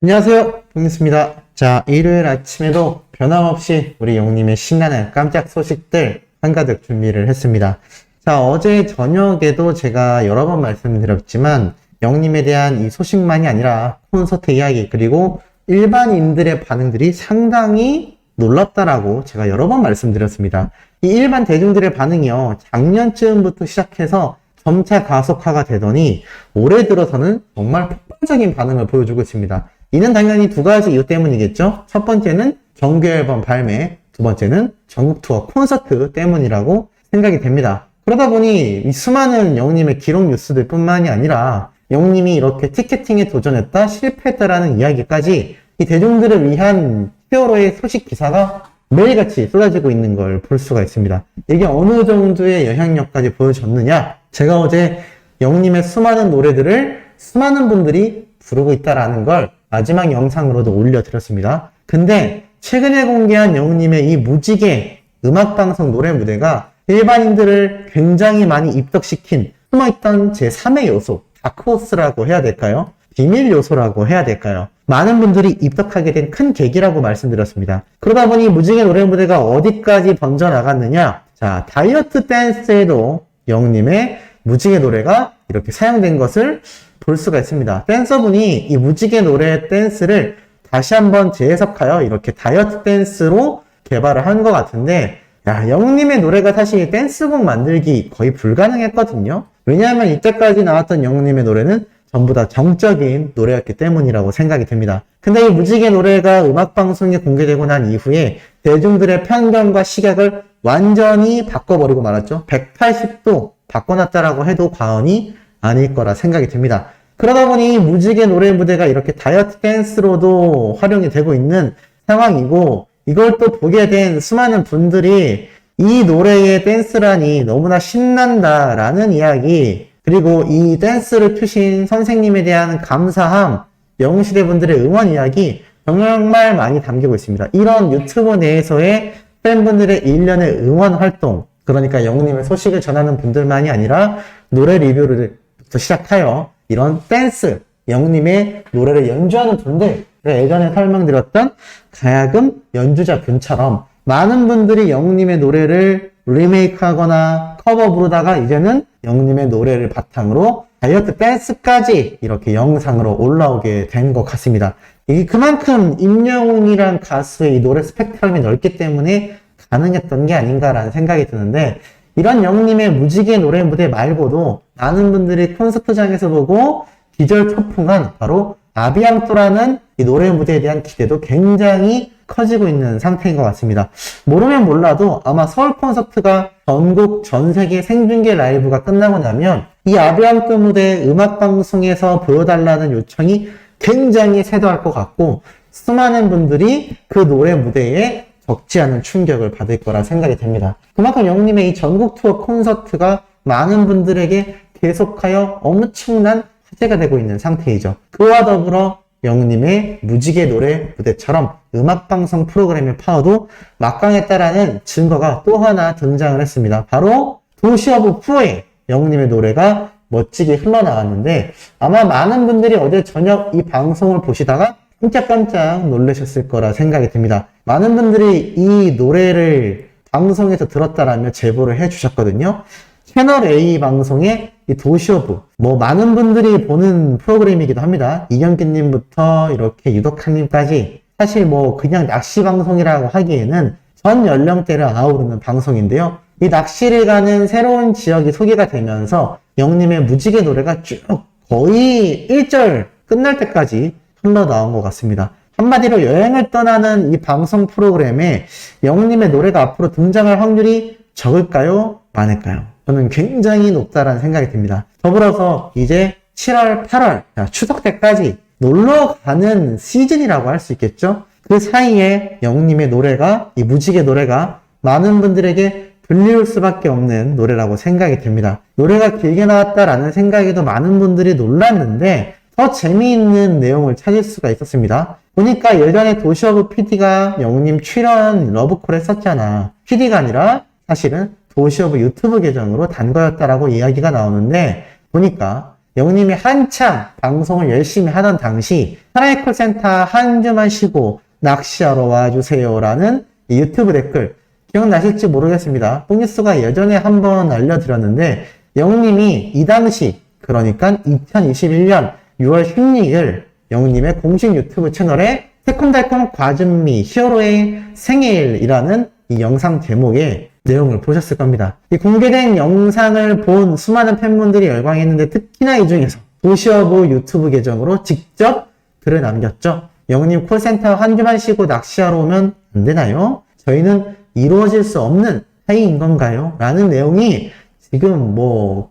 안녕하세요, 동민수입니다. 자, 일요일 아침에도 변함없이 우리 영님의 신나는 깜짝 소식들 한가득 준비를 했습니다. 자, 어제 저녁에도 제가 여러 번 말씀드렸지만 영님에 대한 이 소식만이 아니라 콘서트 이야기 그리고 일반인들의 반응들이 상당히 놀랍다라고 제가 여러 번 말씀드렸습니다. 이 일반 대중들의 반응이요, 작년쯤부터 시작해서 점차 가속화가 되더니 올해 들어서는 정말 폭발적인 반응을 보여주고 있습니다. 이는 당연히 두 가지 이유 때문이겠죠. 첫 번째는 정규 앨범 발매, 두 번째는 전국 투어 콘서트 때문이라고 생각이 됩니다. 그러다 보니 이 수많은 영님의 기록 뉴스들 뿐만이 아니라 영님이 이렇게 티켓팅에 도전했다 실패했다라는 이야기까지 이 대중들을 위한 히어로의 소식 기사가 매일같이 쏟아지고 있는 걸 볼 수가 있습니다. 이게 어느 정도의 영향력까지 보여줬느냐? 제가 어제 영님의 수많은 노래들을 수많은 분들이 부르고 있다라는 걸 마지막 영상으로도 올려드렸습니다. 근데 최근에 공개한 영님의 이 무지개 음악방송 노래 무대가 일반인들을 굉장히 많이 입덕시킨 숨어있던 제3의 요소, 다크호스라고 해야 될까요? 비밀 요소라고 해야 될까요? 많은 분들이 입덕하게 된 큰 계기라고 말씀드렸습니다. 그러다 보니 무지개 노래 무대가 어디까지 번져나갔느냐? 자, 다이어트 댄스에도 영님의 무지개 노래가 이렇게 사용된 것을 볼 수가 있습니다. 댄서분이 이 무지개 노래 댄스를 다시 한번 재해석하여 이렇게 다이어트 댄스로 개발을 한 것 같은데, 야, 영님의 노래가 사실 댄스곡 만들기 거의 불가능했거든요. 왜냐하면 이때까지 나왔던 영님의 노래는 전부 다 정적인 노래였기 때문이라고 생각이 됩니다. 근데 이 무지개 노래가 음악방송에 공개되고 난 이후에 대중들의 편견과 시각을 완전히 바꿔버리고 말았죠. 180도 바꿔놨다라고 해도 과언이 아닐 거라 생각이 됩니다. 그러다 보니 무지개 노래 무대가 이렇게 다이어트 댄스로도 활용이 되고 있는 상황이고, 이걸 또 보게 된 수많은 분들이 이 노래의 댄스라니 너무나 신난다라는 이야기, 그리고 이 댄스를 펴신 선생님에 대한 감사함, 영웅시대 분들의 응원 이야기 정말 많이 담기고 있습니다. 이런 유튜브 내에서의 팬분들의 일련의 응원 활동, 그러니까 영웅님의 소식을 전하는 분들만이 아니라 노래 리뷰를 시작하여 이런 댄스, 영웅님의 노래를 연주하는 분들, 예전에 설명드렸던 가야금 연주자분처럼 많은 분들이 영웅님의 노래를 리메이크하거나 커버 부르다가 이제는 영웅님의 노래를 바탕으로 다이어트 댄스까지 이렇게 영상으로 올라오게 된 것 같습니다. 이게 그만큼 임영웅이란 가수의 이 노래 스펙트럼이 넓기 때문에 가능했던 게 아닌가라는 생각이 드는데, 이런 영웅님의 무지개 노래 무대 말고도 많은 분들이 콘서트장에서 보고 기절초풍한 바로 아비앙토라는 이 노래 무대에 대한 기대도 굉장히 커지고 있는 상태인 것 같습니다. 모르면 몰라도 아마 서울 콘서트가 전국 전세계 생중계 라이브가 끝나고 나면 이 아비앙토 무대 음악방송에서 보여달라는 요청이 굉장히 쇄도할 것 같고, 수많은 분들이 그 노래 무대에 적지 않은 충격을 받을 거라 생각이 됩니다. 그만큼 영웅님의 이 전국 투어 콘서트가 많은 분들에게 계속하여 엄청난 화제가 되고 있는 상태이죠. 그와 더불어 영웅님의 무지개 노래 무대처럼 음악방송 프로그램의 파워도 막강했다라는 증거가 또 하나 등장을 했습니다. 바로 도시 오브 프로에 영웅님의 노래가 멋지게 흘러나왔는데, 아마 많은 분들이 어제 저녁 이 방송을 보시다가 깜짝깜짝 놀라셨을 거라 생각이 듭니다. 많은 분들이 이 노래를 방송에서 들었다라며 제보를 해주셨거든요. 채널A 방송의 이 도시오브, 많은 분들이 보는 프로그램이기도 합니다. 이경기님부터 이렇게 유덕한님까지 사실 그냥 낚시 방송이라고 하기에는 전 연령대를 아우르는 방송인데요. 이 낚시를 가는 새로운 지역이 소개가 되면서 영님의 무지개 노래가 쭉 거의 1절 끝날 때까지 흘러나온 것 같습니다. 한마디로 여행을 떠나는 이 방송 프로그램에 영님의 노래가 앞으로 등장할 확률이 적을까요? 많을까요? 저는 굉장히 높다라는 생각이 듭니다. 더불어서 이제 7월, 8월, 추석 때까지 놀러 가는 시즌이라고 할 수 있겠죠? 그 사이에 영웅님의 노래가, 이 무지개 노래가 많은 분들에게 들려올 수밖에 없는 노래라고 생각이 됩니다. 노래가 길게 나왔다라는 생각에도 많은 분들이 놀랐는데 더 재미있는 내용을 찾을 수가 있었습니다. 보니까 예전에 도시오브 PD가 영웅님 출연 러브콜 했었잖아. PD가 아니라 사실은 도시오브 유튜브 계정으로 단 거였다라고 이야기가 나오는데, 보니까 영님이 한참 방송을 열심히 하던 당시 사랑의 콜센터 한 주만 쉬고 낚시하러 와주세요라는 이 유튜브 댓글 기억나실지 모르겠습니다. 뽕뉴스가 예전에 한번 알려드렸는데 영님이 이 당시 그러니까 2021년 6월 16일 영님의 공식 유튜브 채널에 새콤달콤 과준미 히어로의 생일이라는 이 영상 제목의 내용을 보셨을 겁니다. 이 공개된 영상을 본 수많은 팬분들이 열광했는데 특히나 이 중에서 도시어부 유튜브 계정으로 직접 글을 남겼죠. 영님 콜센터 한 주만 쉬고 낚시하러 오면 안 되나요? 저희는 이루어질 수 없는 사이인 건가요? 라는 내용이 지금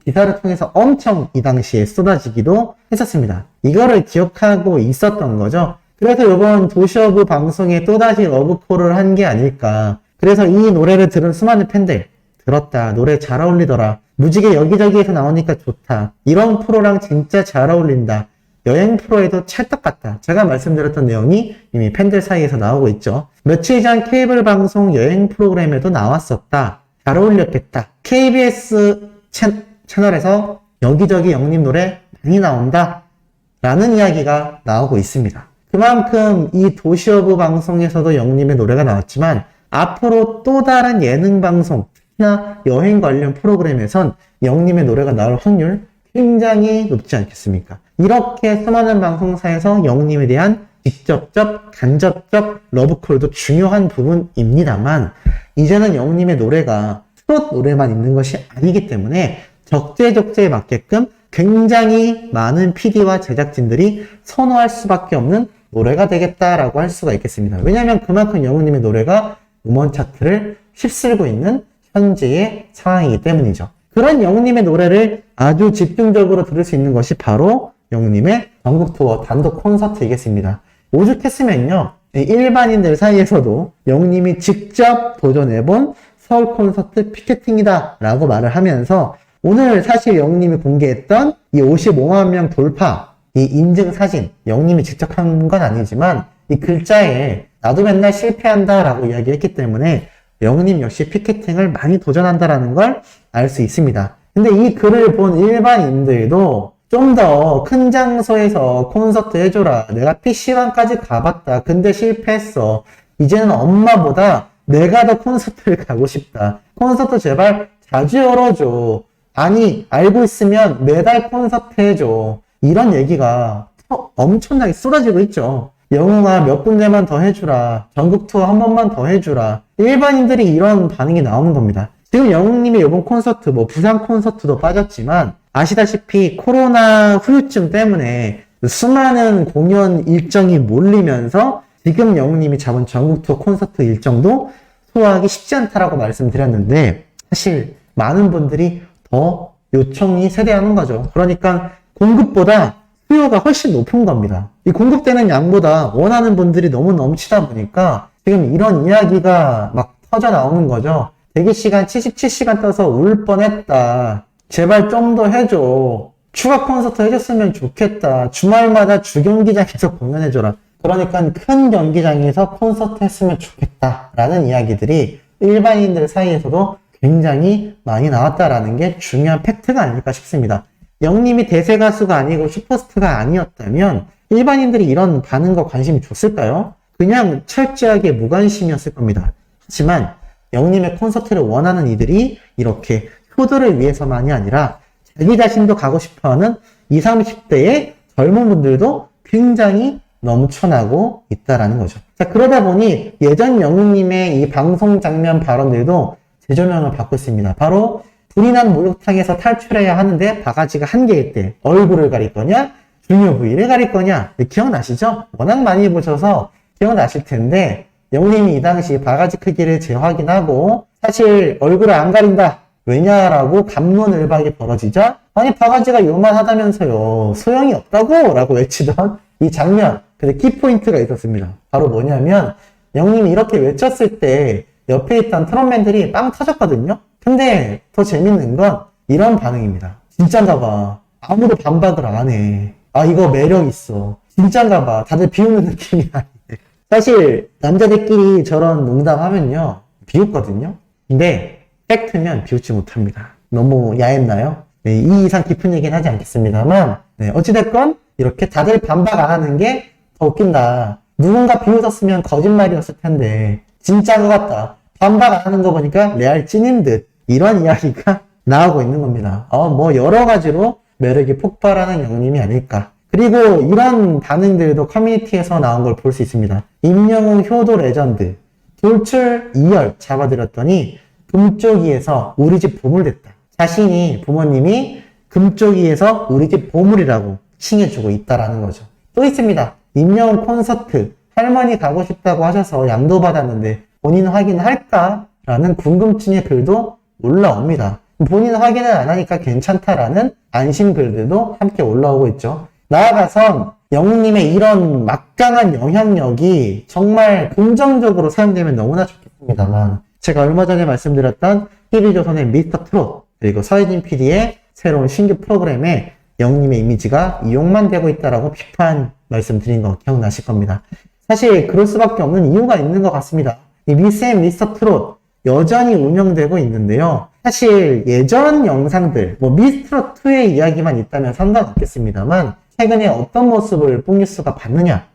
기사를 통해서 엄청 이 당시에 쏟아지기도 했었습니다. 이거를 기억하고 있었던 거죠. 그래서 이번 도시어부 방송에 또다시 러브콜을 한 게 아닐까. 그래서 이 노래를 들은 수많은 팬들, 들었다, 노래 잘 어울리더라, 무지개 여기저기에서 나오니까 좋다, 이런 프로랑 진짜 잘 어울린다, 여행 프로에도 찰떡 같다. 제가 말씀드렸던 내용이 이미 팬들 사이에서 나오고 있죠. 며칠 전 케이블 방송 여행 프로그램에도 나왔었다. 잘 어울렸겠다. KBS 채널에서 여기저기 영님 노래 많이 나온다. 라는 이야기가 나오고 있습니다. 그만큼 이 도시어부 방송에서도 영님의 노래가 나왔지만 앞으로 또 다른 예능 방송, 특히나 여행 관련 프로그램에선 영님의 노래가 나올 확률 굉장히 높지 않겠습니까? 이렇게 수많은 방송사에서 영님에 대한 직접적, 간접적 러브콜도 중요한 부분입니다만 이제는 영님의 노래가 트롯 노래만 있는 것이 아니기 때문에 적재적재에 맞게끔 굉장히 많은 PD와 제작진들이 선호할 수밖에 없는 노래가 되겠다라고 할 수가 있겠습니다. 왜냐하면 그만큼 영웅님의 노래가 음원 차트를 휩쓸고 있는 현재의 상황이기 때문이죠. 그런 영웅님의 노래를 아주 집중적으로 들을 수 있는 것이 바로 영웅님의 전국 투어 단독 콘서트이겠습니다. 오죽했으면요, 일반인들 사이에서도 영웅님이 직접 도전해본 서울 콘서트 피켓팅이다 라고 말을 하면서 오늘 사실 영웅님이 공개했던 이 55만 명 돌파 이 인증 사진, 영님이 직접 한 건 아니지만 이 글자에 나도 맨날 실패한다 라고 이야기했기 때문에 영님 역시 피켓팅을 많이 도전한다라는 걸 알 수 있습니다. 근데 이 글을 본 일반인들도 좀 더 큰 장소에서 콘서트 해줘라. 내가 PC방까지 가봤다. 근데 실패했어. 이제는 엄마보다 내가 더 콘서트를 가고 싶다. 콘서트 제발 자주 열어줘. 아니, 알고 있으면 매달 콘서트 해줘. 이런 얘기가 엄청나게 쏟아지고 있죠. 영웅아 몇 군데만 더 해주라. 전국 투어 한 번만 더 해주라. 일반인들이 이런 반응이 나오는 겁니다. 지금 영웅님의 이번 콘서트, 부산 콘서트도 빠졌지만 아시다시피 코로나 후유증 때문에 수많은 공연 일정이 몰리면서 지금 영웅님이 잡은 전국 투어 콘서트 일정도 소화하기 쉽지 않다라고 말씀드렸는데 사실 많은 분들이 더 요청이 세대하는 거죠. 그러니까 공급보다 수요가 훨씬 높은 겁니다. 이 공급되는 양보다 원하는 분들이 너무 넘치다 보니까 지금 이런 이야기가 막 터져 나오는 거죠. 대기시간 77시간 떠서 울 뻔했다. 제발 좀 더 해줘. 추가 콘서트 해줬으면 좋겠다. 주말마다 주경기장에서 공연해줘라. 그러니까 큰 경기장에서 콘서트 했으면 좋겠다. 라는 이야기들이 일반인들 사이에서도 굉장히 많이 나왔다라는 게 중요한 팩트가 아닐까 싶습니다. 영님이 대세 가수가 아니고 슈퍼스타가 아니었다면 일반인들이 이런 반응과 관심이 줬을까요? 그냥 철저하게 무관심이었을 겁니다. 하지만 영님의 콘서트를 원하는 이들이 이렇게 효도를 위해서만이 아니라 자기 자신도 가고 싶어하는 20, 30대의 젊은 분들도 굉장히 넘쳐나고 있다라는 거죠. 자, 그러다 보니 예전 영웅님의 이 방송 장면 발언들도 재조명을 받고 있습니다. 바로 불이 난 목욕탕에서 탈출해야 하는데 바가지가 한 개일 때 얼굴을 가릴 거냐? 중요 부위를 가릴 거냐? 기억나시죠? 워낙 많이 보셔서 기억나실 텐데 영웅님이 이 당시 바가지 크기를 재확인하고 사실 얼굴을 안 가린다. 왜냐라고 갑론을박이 벌어지자 아니 바가지가 요만하다면서요. 소용이 없다고 라고 외치던 이 장면. 근데 키포인트가 있었습니다. 바로 뭐냐면 영웅님이 이렇게 외쳤을 때 옆에 있던 트롯맨들이 빵 터졌거든요. 근데 더 재밌는 건 이런 반응입니다. 진짠가 봐. 아무도 반박을 안 해. 아 이거 매력 있어. 진짠가 봐. 다들 비웃는 느낌이 아니네. 사실 남자들끼리 저런 농담하면요 비웃거든요. 근데 팩트면 비웃지 못합니다. 너무 야했나요? 네, 이 이상 깊은 얘기는 하지 않겠습니다만, 네, 어찌됐건 이렇게 다들 반박 안 하는 게 더 웃긴다. 누군가 비웃었으면 거짓말이었을 텐데 진짜 것 같다. 반박 안 하는 거 보니까 레알 찐인 듯. 이런 이야기가 나오고 있는 겁니다. 뭐 여러 가지로 매력이 폭발하는 영님이 아닐까. 그리고 이런 반응들도 커뮤니티에서 나온 걸 볼 수 있습니다. 임영웅 효도 레전드. 돌출 2열 잡아드렸더니 금쪽이에서 우리 집 보물됐다. 자신이 부모님이 금쪽이에서 우리 집 보물이라고 칭해주고 있다라는 거죠. 또 있습니다. 임영웅 콘서트. 할머니 가고 싶다고 하셔서 양도받았는데 본인 확인할까라는 궁금증의 글도 올라옵니다. 본인 확인을 안 하니까 괜찮다라는 안심 글들도 함께 올라오고 있죠. 나아가선 영웅님의 이런 막강한 영향력이 정말 긍정적으로 사용되면 너무나 좋겠습니다만 제가 얼마 전에 말씀드렸던 TV조선의 미스터 트롯 그리고 서혜진 PD의 새로운 신규 프로그램에 영웅님의 이미지가 이용만 되고 있다라고 비판 말씀드린 거 기억나실 겁니다. 사실 그럴 수밖에 없는 이유가 있는 것 같습니다. 이 미스 앤 미스터 트롯 여전히 운영되고 있는데요. 사실 예전 영상들, 미스트롯2의 이야기만 있다면 상관없겠습니다만 최근에 어떤 모습을 뽕뉴스가 봤느냐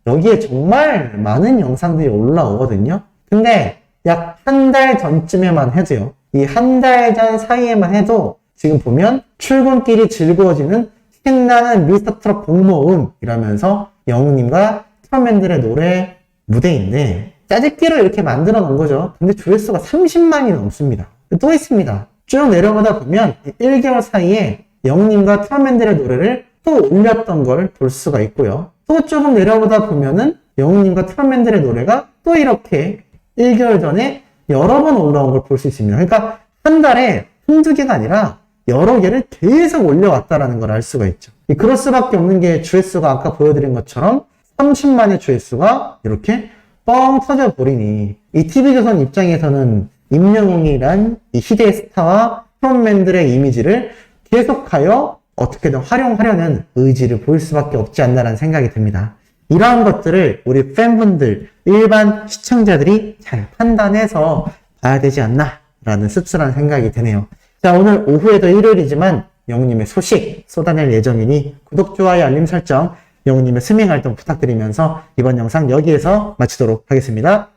여기에 정말 많은 영상들이 올라오거든요. 근데 약 한 달 전쯤에만 해도요. 이 한 달 전 사이에만 해도 지금 보면 출근길이 즐거워지는 신나는 미스터트롯 공모음 이라면서 영웅님과 트롯맨들의 노래 무대인데 짜집기로 이렇게 만들어 놓은 거죠. 근데 조회수가 30만이 넘습니다. 또 있습니다. 쭉 내려가다 보면 1개월 사이에 영웅님과 트롯맨들의 노래를 또 올렸던 걸 볼 수가 있고요. 또 조금 내려보다 보면은 영웅님과 트롯맨들의 노래가 또 이렇게 1개월 전에 여러 번 올라온 걸 볼 수 있습니다. 그러니까 한 달에 한두 개가 아니라 여러 개를 계속 올려왔다라는 걸 알 수가 있죠. 그럴 수밖에 없는 게 조회수가 아까 보여드린 것처럼 30만의 조회수가 이렇게 뻥 터져버리니 이 TV조선 입장에서는 임영웅이란 이 시대의 스타와 프론맨들의 이미지를 계속하여 어떻게든 활용하려는 의지를 보일 수밖에 없지 않나라는 생각이 듭니다. 이러한 것들을 우리 팬분들, 일반 시청자들이 잘 판단해서 봐야 되지 않나 라는 씁쓸한 생각이 드네요. 자, 오늘 오후에도 일요일이지만 영웅님의 소식 쏟아낼 예정이니 구독, 좋아요, 알림 설정 영웅님의 스밍 활동 부탁드리면서 이번 영상 여기에서 마치도록 하겠습니다.